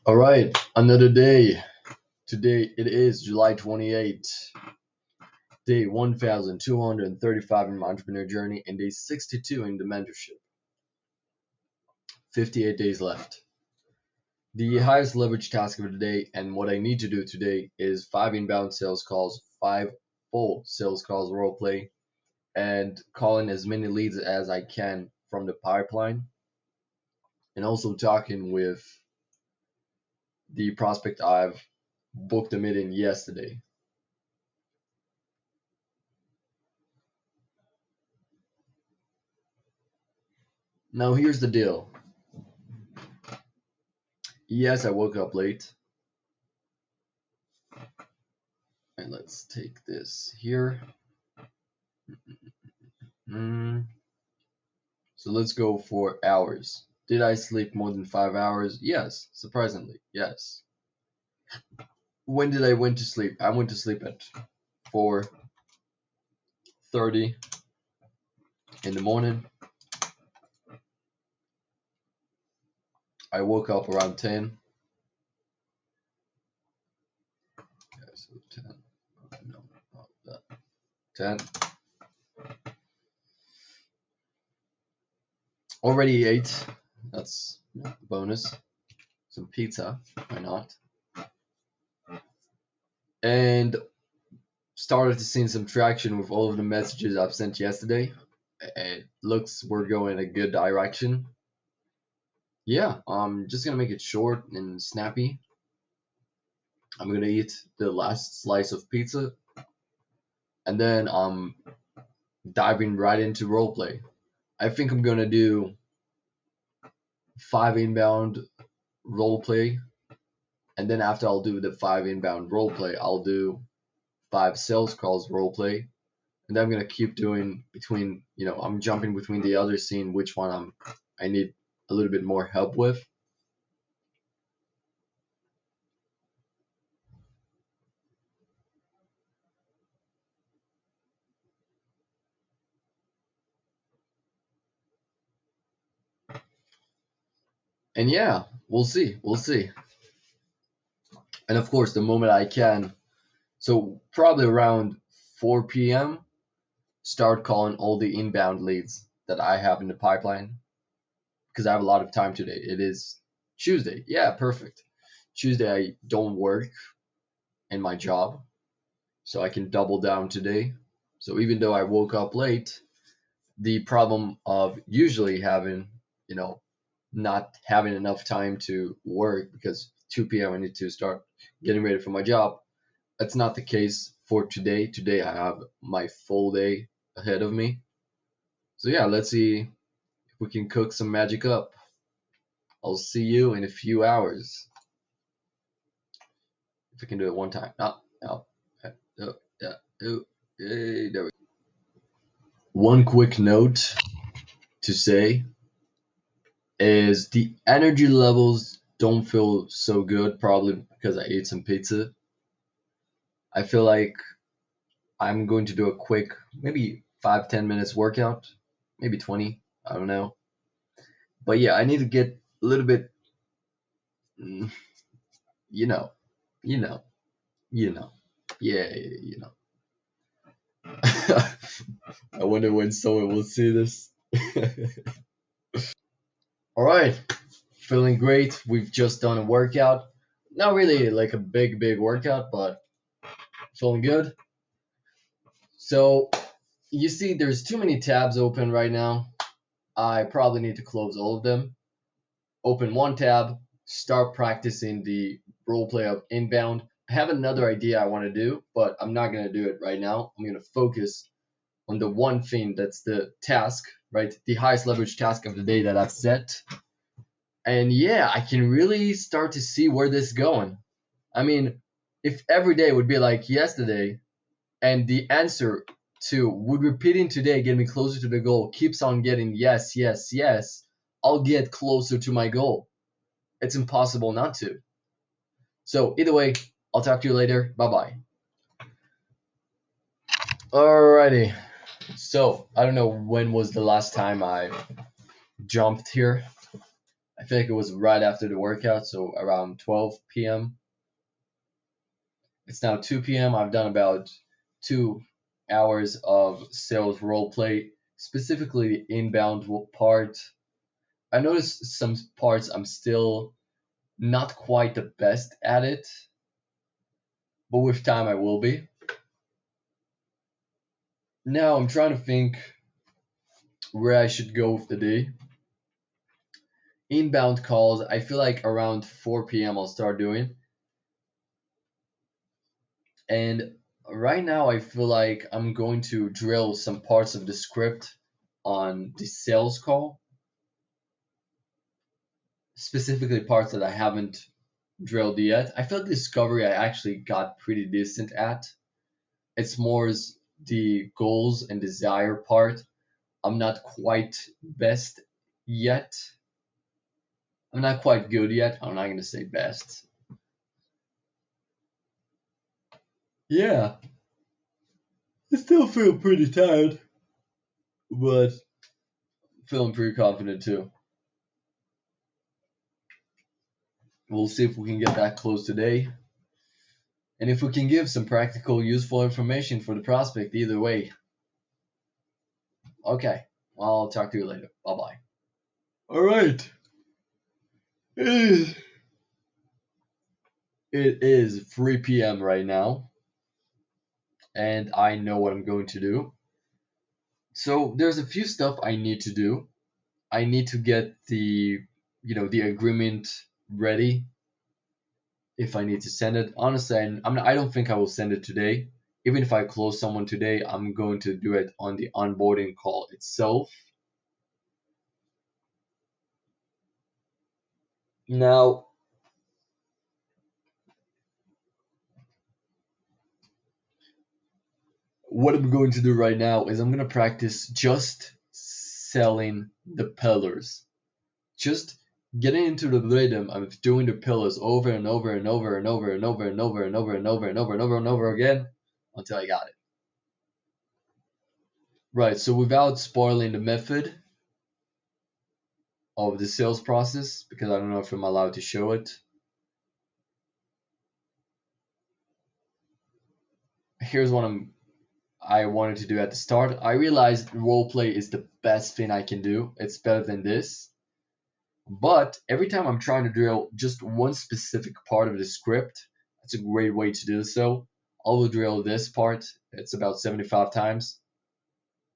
All right, another day. Today it is July 28th, day 1235 in my entrepreneur journey, and day 62 in the mentorship. 58 days left. The highest leverage task of the day, and what I need to do today, is 5 inbound sales calls, 5 full sales calls role play, and calling as many leads as I can from the pipeline, and also talking with the prospect I've booked a meeting yesterday. Now, here's the deal. Yes, I woke up late. And let's take this here. Mm, so let's go for hours. Did I sleep more than 5 hours? Yes, surprisingly, yes. When did I went to sleep? I went to sleep at 4:30 in the morning. I woke up around 10. Okay, so 10. No, not that. 10. Already ate. That's a bonus. Some pizza. Why not? And started to see some traction with all of the messages I've sent yesterday. It looks we're going a good direction. Yeah, I'm just gonna make it short and snappy. I'm gonna eat the last slice of pizza, and then I'm diving right into roleplay. I think I'm gonna do 5 inbound roleplay, and then after I'll do the 5 inbound roleplay, I'll do 5 sales calls roleplay, and then I'm gonna keep doing between. I'm jumping between the other scene, which one I need a little bit more help with. And yeah, we'll see. We'll see. And of course, the moment I can, so probably around 4 p.m., start calling all the inbound leads that I have in the pipeline because I have a lot of time today. It is Tuesday. Yeah, perfect. Tuesday, I don't work in my job, so I can double down today. So even though I woke up late, the problem of usually having, you know, not having enough time to work because 2 p.m. I need to start getting ready for my job. That's not the case for today. Today I have my full day ahead of me. So yeah, let's see if we can cook some magic up. I'll see you in a few hours. If we can do it one time. No, no. Oh, yeah. Oh, hey, there we go. One quick note to say is the energy levels don't feel so good, probably because I ate some pizza. I feel like I'm going to do a quick, maybe 5-10 minutes workout, maybe 20. I don't know. But yeah, I need to get a little bit, mm, you know, you know, you know. Yeah, you know. I wonder when someone will see this. All right, feeling great. We've just done a workout. Not really like a big workout, but feeling good. So you see, there's too many tabs open right now. I probably need to close all of them. Open one tab, start practicing the role play of inbound. I have another idea I want to do, but I'm not going to do it right now. I'm going to focus on the one thing that's the task, right? The highest leverage task of the day that I've set. And yeah, I can really start to see where this is going. I mean, if every day would be like yesterday, and the answer to would repeating today get me closer to the goal keeps on getting yes, yes, yes, I'll get closer to my goal. It's impossible not to. So either way, I'll talk to you later. Bye bye. Alrighty. So I don't know when was the last time I jumped here. I feel like it was right after the workout, so around 12 p.m. It's now 2 p.m. I've done about 2 hours of sales role play, specifically the inbound part. I noticed some parts I'm still not quite the best at it, but with time I will be. Now I'm trying to think where I should go with the day. Inbound calls, I feel like around 4 p.m. I'll start doing. And right now I feel like I'm going to drill some parts of the script on the sales call, specifically parts that I haven't drilled yet. I feel like discovery I actually got pretty decent at. It's more the goals and desire part. I'm not quite best yet. I'm not quite good yet. I'm not gonna say best. Yeah, I still feel pretty tired, but feeling pretty confident too. We'll see if we can get that close today. And if we can give some practical, useful information for the prospect, either way. Okay, well, I'll talk to you later. Bye bye. All right. It is, it is 3 p.m. right now, and I know what I'm going to do. So there's a few stuff I need to do. I need to get the agreement ready if I need to send it. Honestly, I don't think I will send it today. Even if I close someone today, I'm going to do it on the onboarding call itself. Now, what I'm going to do right now is I'm going to practice just selling the pillars. Just getting into the rhythm of doing the pillars over and over and over and over and over and over and over and over and over and over and over again until I got it. Right, so without spoiling the method of the sales process, because I don't know if I'm allowed to show it, here's what I wanted to do at the start. I realized roleplay is the best thing I can do. It's better than this. But every time I'm trying to drill just one specific part of the script, that's a great way to do so. I will drill this part. It's about 75 times.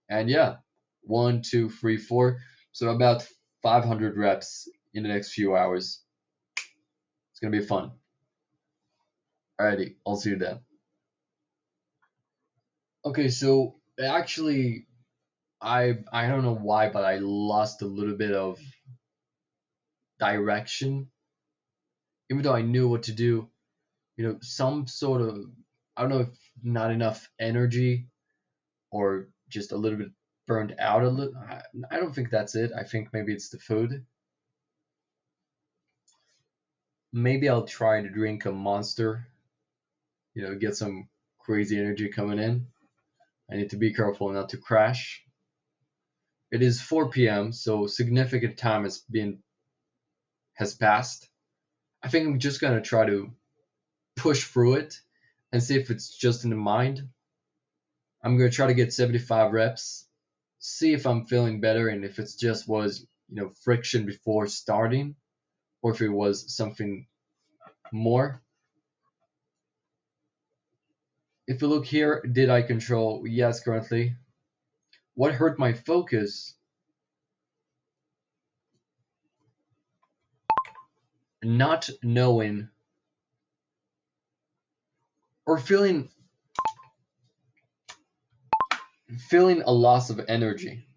And yeah, one, two, three, four. So about 500 reps in the next few hours. It's gonna be fun. Alrighty, I'll see you then. Okay, so actually, I don't know why, but I lost a little bit of direction. Even though I knew what to do, some sort of, I don't know if not enough energy or just a little bit burned out a little. I don't think that's it. I think maybe it's the food. Maybe I'll try to drink a monster, get some crazy energy coming in. I need to be careful not to crash. It is 4 p.m., so significant time has passed. I think I'm just gonna try to push through it and see if it's just in the mind. I'm gonna try to get 75 reps, see if I'm feeling better and if it just was, friction before starting or if it was something more. If you look here, did I control? Yes, currently. What hurt my focus? Not knowing or feeling a loss of energy.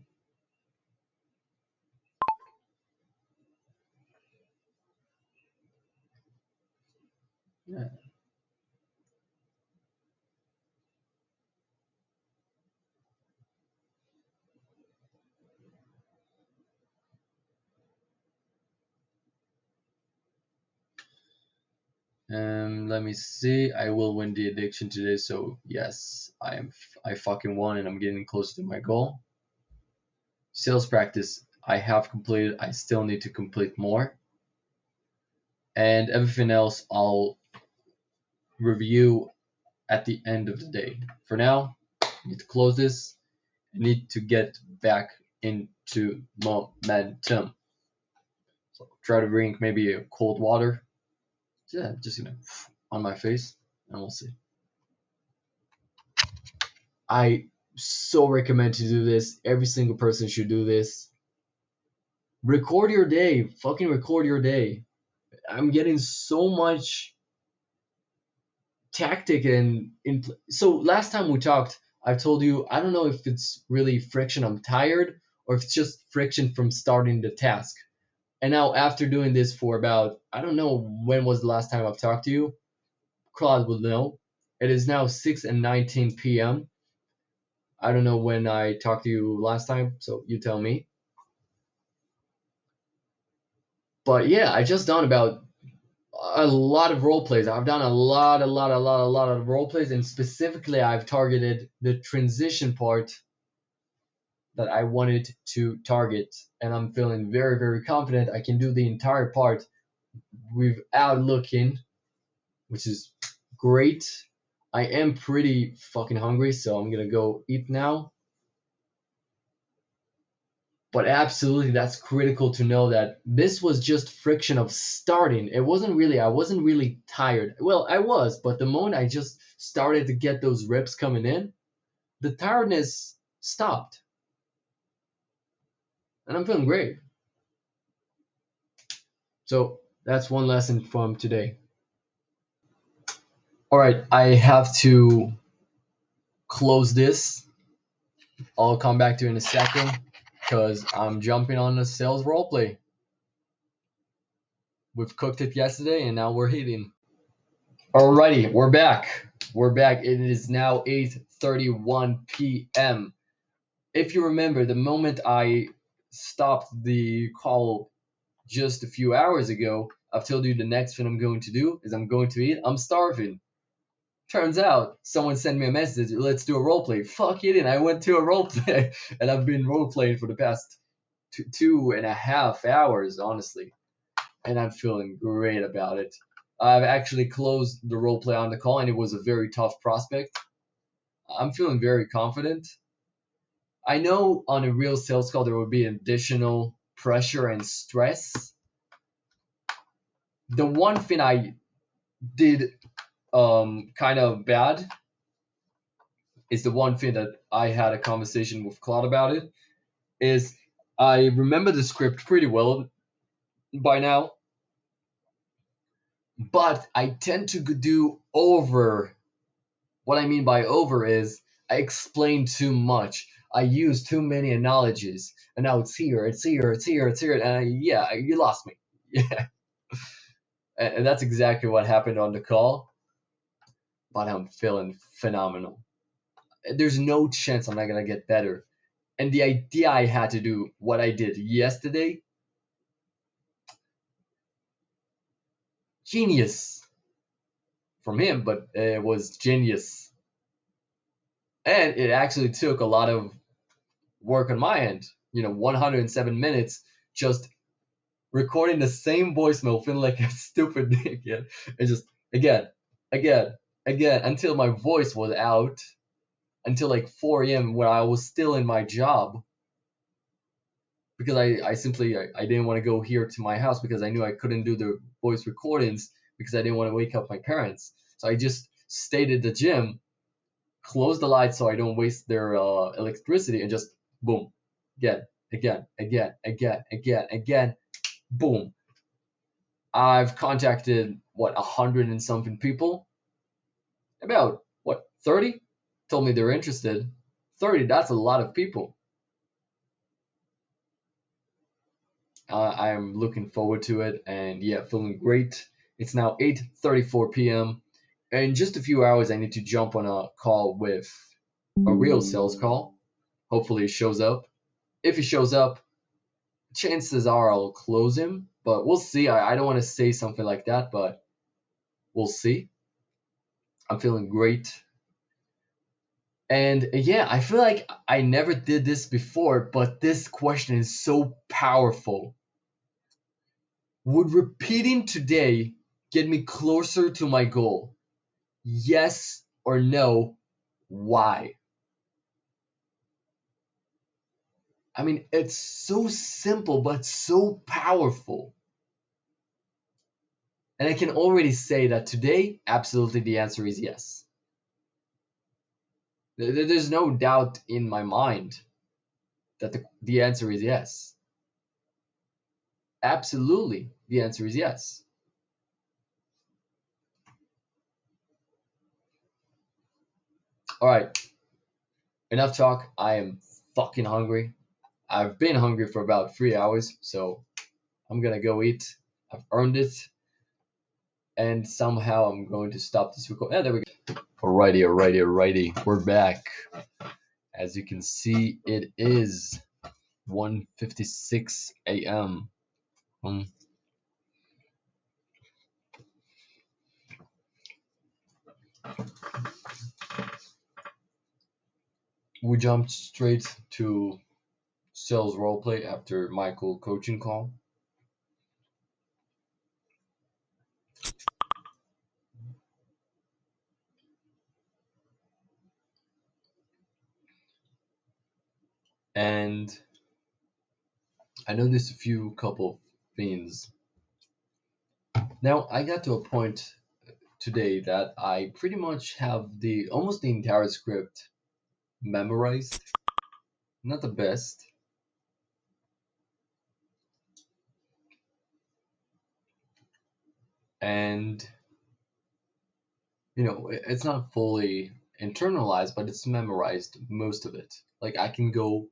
Yeah. Let me see. I will win the addiction today, so yes, I fucking won, and I'm getting closer to my goal. Sales practice I have completed. I still need to complete more. and everything else I'll review at the end of the day. For now, I need to close this. I need to get back into momentum. So try to drink maybe a cold water. Yeah, just on my face, and we'll see. I so recommend to do this. Every single person should do this. Record your day. Fucking record your day. I'm getting so much tactic so last time we talked, I told you I don't know if it's really friction I'm tired or if it's just friction from starting the task. And now after doing this for about I don't know when was the last time I've talked to you. Claude will know. It is now 6 and 19 p.m. I don't know when I talked to you last time, so you tell me. But yeah, I just done about a lot of role plays. I've done a lot of role plays, and specifically, I've targeted the transition part that I wanted to target, and I'm feeling very, very confident I can do the entire part without looking, which is great. I am pretty fucking hungry, so I'm gonna go eat now. But absolutely, that's critical to know that this was just friction of starting. I wasn't really tired. Well, I was, but the moment I just started to get those reps coming in, the tiredness stopped. And I'm feeling great. So that's one lesson from today. All right, I have to close this. I'll come back to you in a second because I'm jumping on the sales roleplay. We've cooked it yesterday and now we're hitting. Alrighty, we're back. We're back. It is now 8:31 p.m. If you remember, the moment I stopped the call just a few hours ago, I've told you the next thing I'm going to do is I'm going to eat. I'm starving. Turns out someone sent me a message. Let's do a role play. Fuck it, and I went to a role play, and I've been role playing for the past 2.5 hours, honestly, and I'm feeling great about it. I've actually closed the role play on the call, and it was a very tough prospect. I'm feeling very confident. I know on a real sales call there will be additional pressure and stress. The one thing I did kind of bad is the one thing that I had a conversation with Claude about it is I remember the script pretty well by now, but I tend to do over. What I mean by over is I explain too much. I use too many analogies, and now it's here, it's here, it's here, it's here, and yeah, you lost me. Yeah, and that's exactly what happened on the call. But I'm feeling phenomenal. There's no chance I'm not gonna get better. And the idea I had to do what I did yesterday, genius from him, but it was genius. And it actually took a lot of work on my end. 107 minutes just recording the same voicemail, feeling like a stupid again, and just again, again, again, until my voice was out, until like 4 a.m. where I was still in my job because I simply I didn't want to go here to my house because I knew I couldn't do the voice recordings because I didn't want to wake up my parents. So I just stayed at the gym, closed the lights so I don't waste their electricity, and just boom, again, again, again, again, again, again, boom. I've contacted what 100 and something people, about what 30, told me they're interested. 30, that's a lot of people. I'm looking forward to it, and yeah, feeling great. It's now 8:34 p.m. In just a few hours, I need to jump on a call with a real sales call. Hopefully, he shows up. If he shows up, chances are I'll close him, but we'll see. I don't want to say something like that, but we'll see. I'm feeling great. And yeah, I feel like I never did this before, but this question is so powerful. Would repeating today get me closer to my goal? Yes or no? Why? I mean, it's so simple, but so powerful. And I can already say that today, absolutely the answer is yes. There's no doubt in my mind that the answer is yes. Absolutely, the answer is yes. All right, enough talk. I am fucking hungry. I've been hungry for about 3 hours, so I'm gonna go eat. I've earned it, and somehow I'm going to stop this record. Yeah, there we go. Alrighty. We're back. As you can see, it is 1:56 a.m. Um, we jumped straight to sales roleplay after Michael coaching call. And I noticed a few couple of things. Now I got to a point today that I pretty much have the almost the entire script memorized. Not the best. And it's not fully internalized, but it's memorized most of it. Like I can go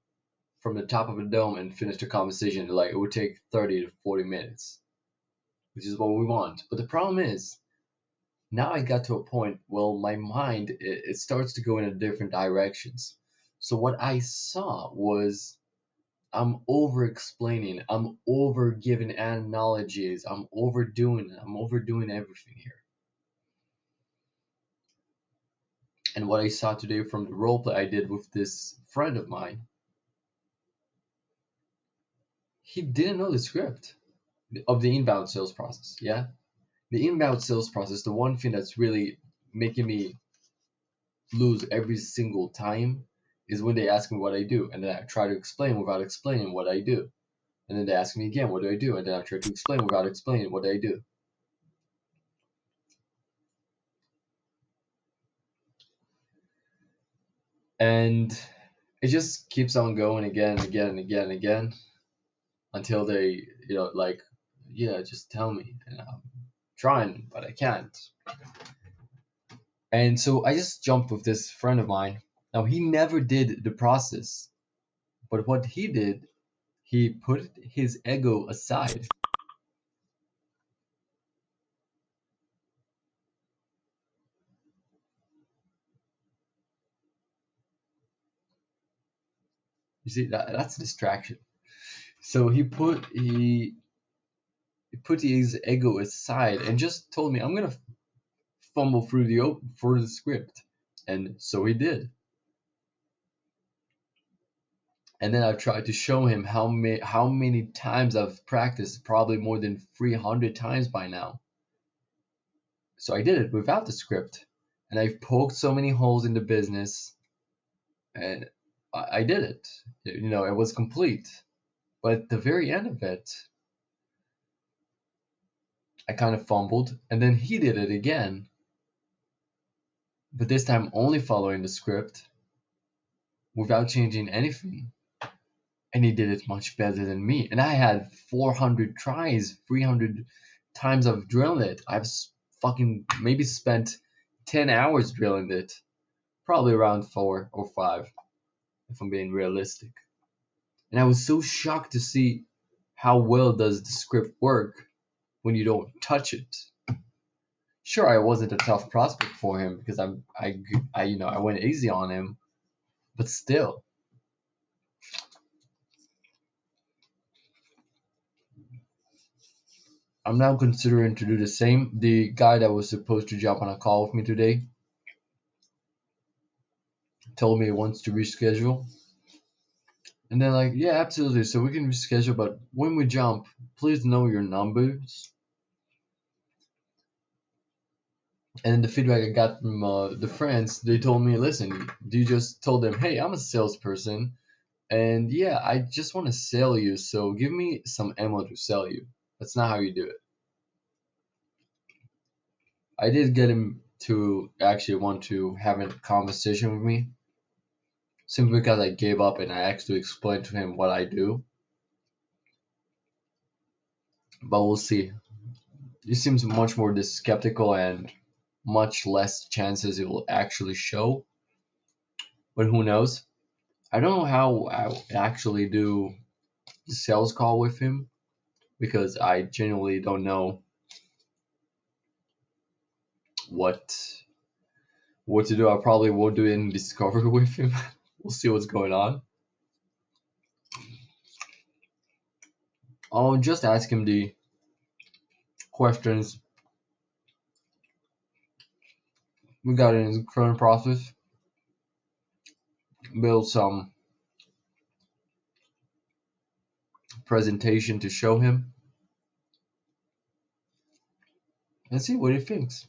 from the top of a dome and finish the conversation. Like it would take 30 to 40 minutes, which is what we want. But the problem is, now I got to a point, well, my mind, it starts to go in different directions. So what I saw was I'm over explaining, I'm over giving analogies, I'm overdoing everything here. And what I saw today from the role play I did with this friend of mine, he didn't know the script of the inbound sales process. Yeah, the inbound sales process, the one thing that's really making me lose every single time is when they ask me what I do, and then I try to explain without explaining what I do, and then they ask me again what do I do, and then I try to explain without explaining what I do. And it just keeps on going again and again and again and again until they, like, yeah, just tell me. And I'm trying, but I can't. And so I just jumped with this friend of mine. Now, he never did the process, but what he did, he put his ego aside. You see, that's a distraction. So he put his ego aside and just told me, I'm gonna fumble through the script, and so he did. And then I tried to show him how many times I've practiced, probably more than 300 times by now. So I did it without the script, and I've poked so many holes in the business, and I did it. It was complete. But at the very end of it, I kind of fumbled, and then he did it again, but this time only following the script without changing anything. And he did it much better than me. And I had 400 tries, 300 times I've drilled it. Fucking maybe spent 10 hours drilling it. Probably around 4 or 5, if I'm being realistic. And I was so shocked to see how well does the script work when you don't touch it. Sure, I wasn't a tough prospect for him because I went easy on him, but still, I'm now considering to do the same. The guy that was supposed to jump on a call with me today told me he wants to reschedule. And then like, yeah, absolutely. So we can reschedule, but when we jump, please know your numbers. And the feedback I got from the friends, they told me, listen, you just told them, hey, I'm a salesperson, and yeah, I just want to sell you, so give me some ammo to sell you. That's not how you do it. I did get him to actually want to have a conversation with me, simply because I gave up and I actually explained to him what I do. But we'll see. He seems much more skeptical and much less chances it will actually show. But who knows? I don't know how I actually do the sales call with him because I genuinely don't know what what to do. I probably won't do any discovery with him. We'll see what's going on. I'll just ask him the questions we got in his current process, build some presentation to show him, and see what he thinks.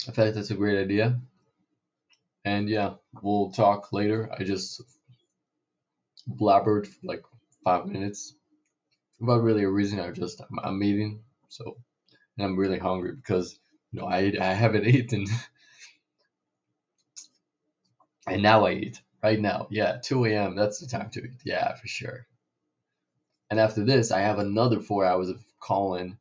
I feel like that's a great idea. And yeah, we'll talk later. I just blabbered for like 5 minutes without really a reason. I'm eating, so and I'm really hungry because I haven't eaten, and now I eat right now. Yeah, 2 a.m. That's the time to eat. Yeah, for sure. And after this, I have another 4 hours of calling.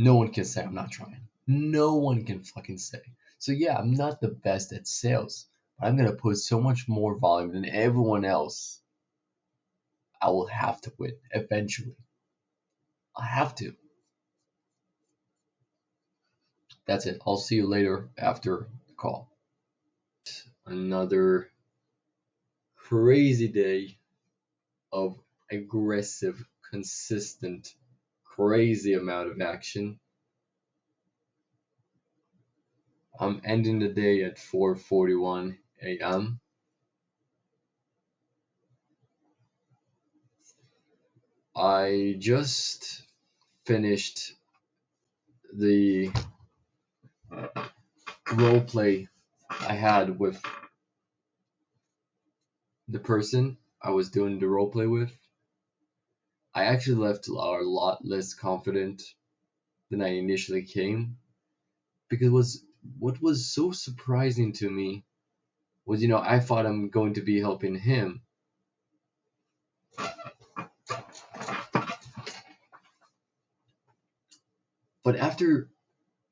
No one can say I'm not trying. No one can fucking say. So yeah, I'm not the best at sales, but I'm gonna put so much more volume than everyone else. I will have to win eventually. I have to. That's it. I'll see you later after the call. Another crazy day of aggressive, consistent, crazy amount of action. I'm ending the day at 4:41 a.m. I just finished the role play I had with the person I was doing the role play with. I actually left a lot less confident than I initially came because what was so surprising to me was I thought I'm going to be helping him, but after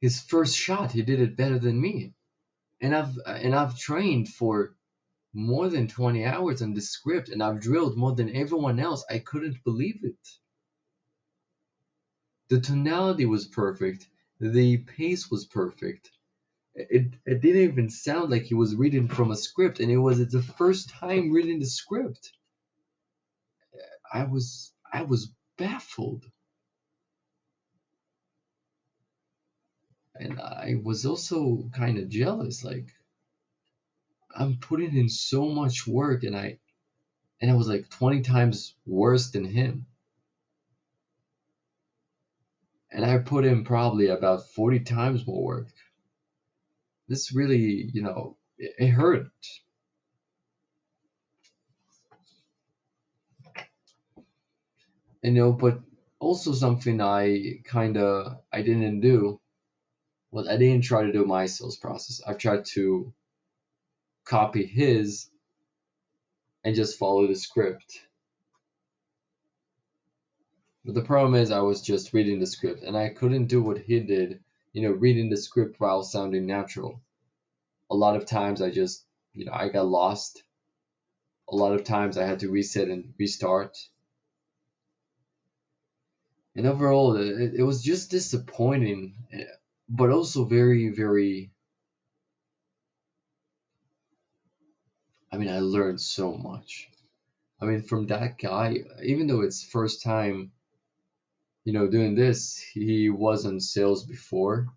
his first shot he did it better than me, and I've trained for more than 20 hours on the script and I've drilled more than everyone else. I couldn't believe it. The tonality was perfect. The pace was perfect. It didn't even sound like he was reading from a script, and it's the first time reading the script. I was baffled, and I was also kind of jealous. Like I'm putting in so much work, and I was like 20 times worse than him, and I put in probably about 40 times more work. This really, it hurt. But also something I didn't do was I didn't try to do my sales process. I tried to copy his and just follow the script. But the problem is I was just reading the script and I couldn't do what he did, reading the script while sounding natural. A lot of times I got lost. A lot of times I had to reset and restart. And overall, it was just disappointing, but also very, very I mean, I learned so much. I mean, from that guy, even though it's first time, doing this, he was in sales before.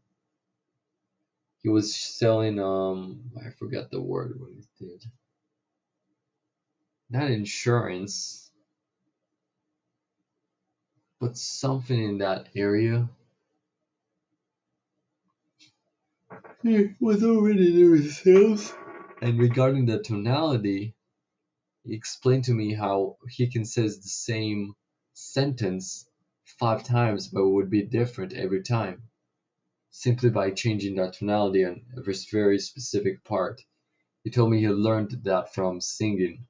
He was selling, I forgot the word what he did. Not insurance, but something in that area. He was already doing sales. And regarding the tonality, he explained to me how he can say the same sentence 5 times, but it would be different every time, simply by changing that tonality on a very specific part. He told me he learned that from singing,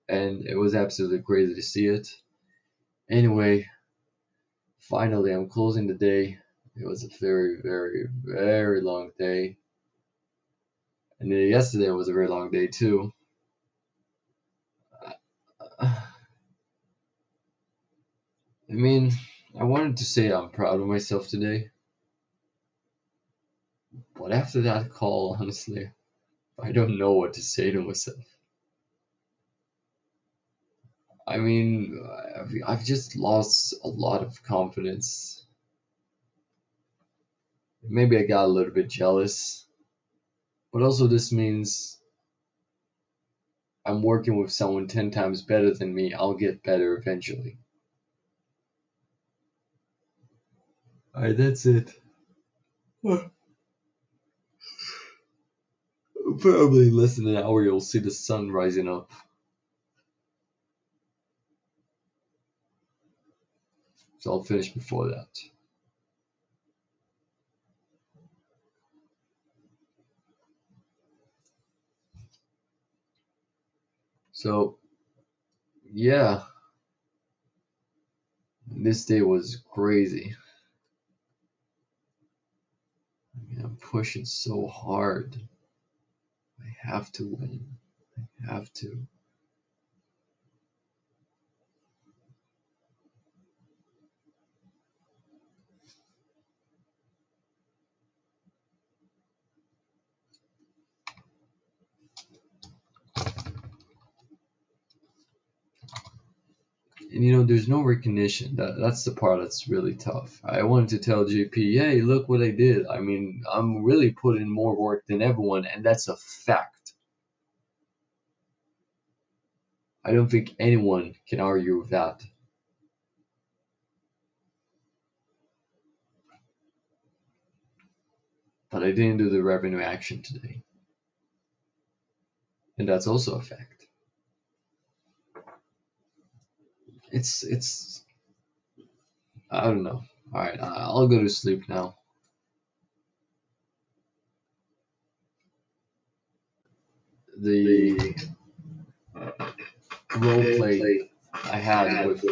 and it was absolutely crazy to see it. Anyway, finally, I'm closing the day. It was a very, very, very long day, and yesterday was a very long day too. I mean, I wanted to say I'm proud of myself today, but after that call, honestly, I don't know what to say to myself. I mean, I've just lost a lot of confidence. Maybe I got a little bit jealous, but also this means I'm working with someone 10 times better than me. I'll get better eventually. Alright, that's it. Well, probably in less than an hour, you'll see the sun rising up. So I'll finish before that. So, yeah, this day was crazy. I mean, I'm pushing so hard. I have to win. I have to. And there's no recognition. That's the part that's really tough. I wanted to tell JP, hey, look what I did. I mean, I'm really putting in more work than everyone, and that's a fact. I don't think anyone can argue with that. But I didn't do the revenue action today, and that's also a fact. It's I don't know. All right, I'll go to sleep now. The role play I had with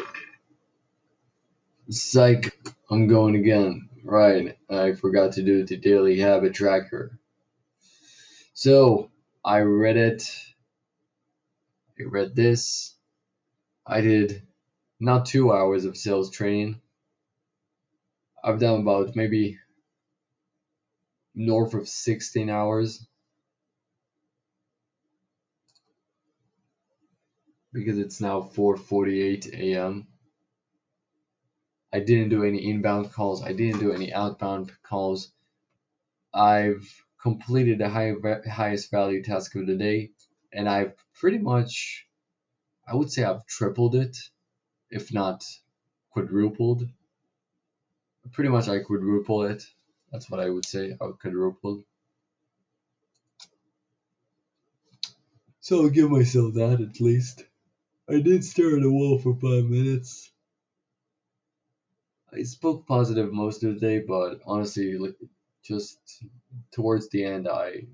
psych. I'm going again. Right, I forgot to do the daily habit tracker. So I read it. I read this. I did not 2 hours of sales training. I've done about maybe north of 16 hours because it's now 4:48 a.m. I didn't do any inbound calls. I didn't do any outbound calls. I've completed the highest value task of the day, and I've pretty much, I would say, I've tripled it, if not quadrupled. Pretty much, I quadruple it. That's what I would say. I quadrupled. So I'll give myself that at least. I did stare at a wall for 5 minutes. I spoke positive most of the day, but honestly, just towards the end, I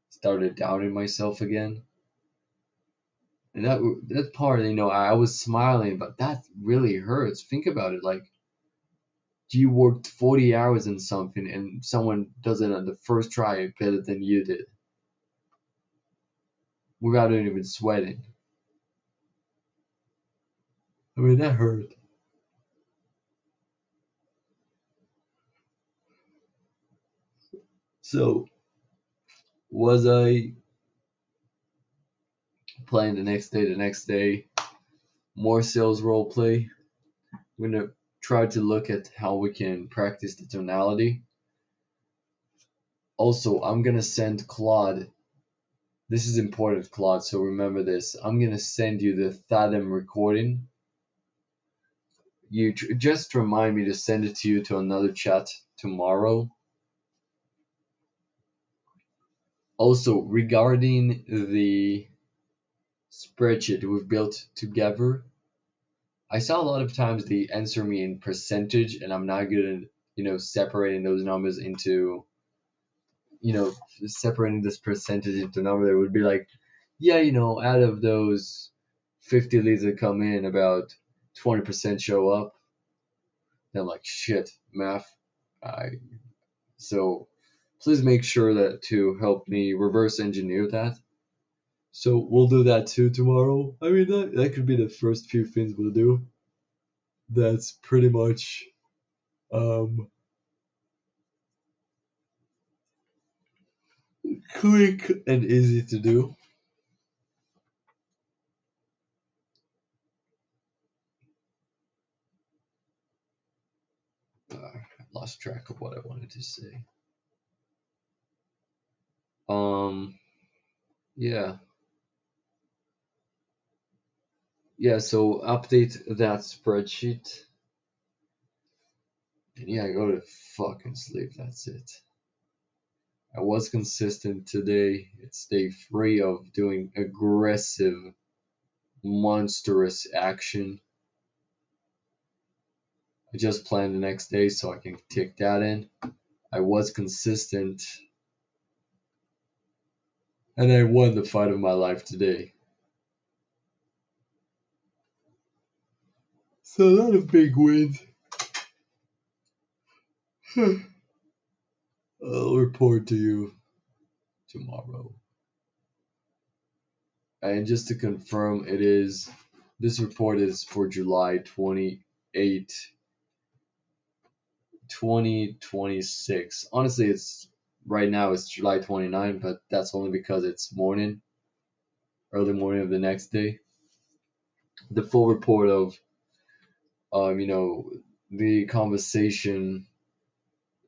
started doubting myself again. And that part, I was smiling, but that really hurts. Think about it. Like, you worked 40 hours in something, and someone does it on the first try better than you did, without even sweating. I mean, that hurt. So, was I playing the next day, more sales role play. We're gonna try to look at how we can practice the tonality. Also, I'm gonna send Claude. This is important, Claude, so remember this. I'm gonna send you the Fathom recording. Just remind me to send it to you to another chat tomorrow. Also, regarding the spreadsheet we've built together, I saw a lot of times they answer me in percentage, and I'm not good at separating those numbers into you know separating this percentage into number. That would be like, yeah, out of those 50 leads that come in, about 20% show up. Then I'm like, shit, math. I So please make sure that to help me reverse engineer that. So we'll do that too tomorrow. I mean, that could be the first few things we'll do. That's pretty much um, quick and easy to do. I lost track of what I wanted to say. Um, yeah, yeah. So update that spreadsheet, and yeah, go to fucking sleep. That's it. I was consistent today. It's day 3 of doing aggressive, monstrous action. I just planned the next day so I can tick that in. I was consistent, and I won the fight of my life today. So a lot of big wins. I'll report to you tomorrow. And just to confirm, this report is for July 28, 2026. Honestly, it's right now it's July 29, but that's only because it's early morning of the next day. The full report of the conversation,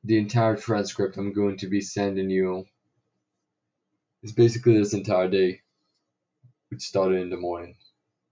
the entire transcript I'm going to be sending you is basically this entire day, which started in the morning.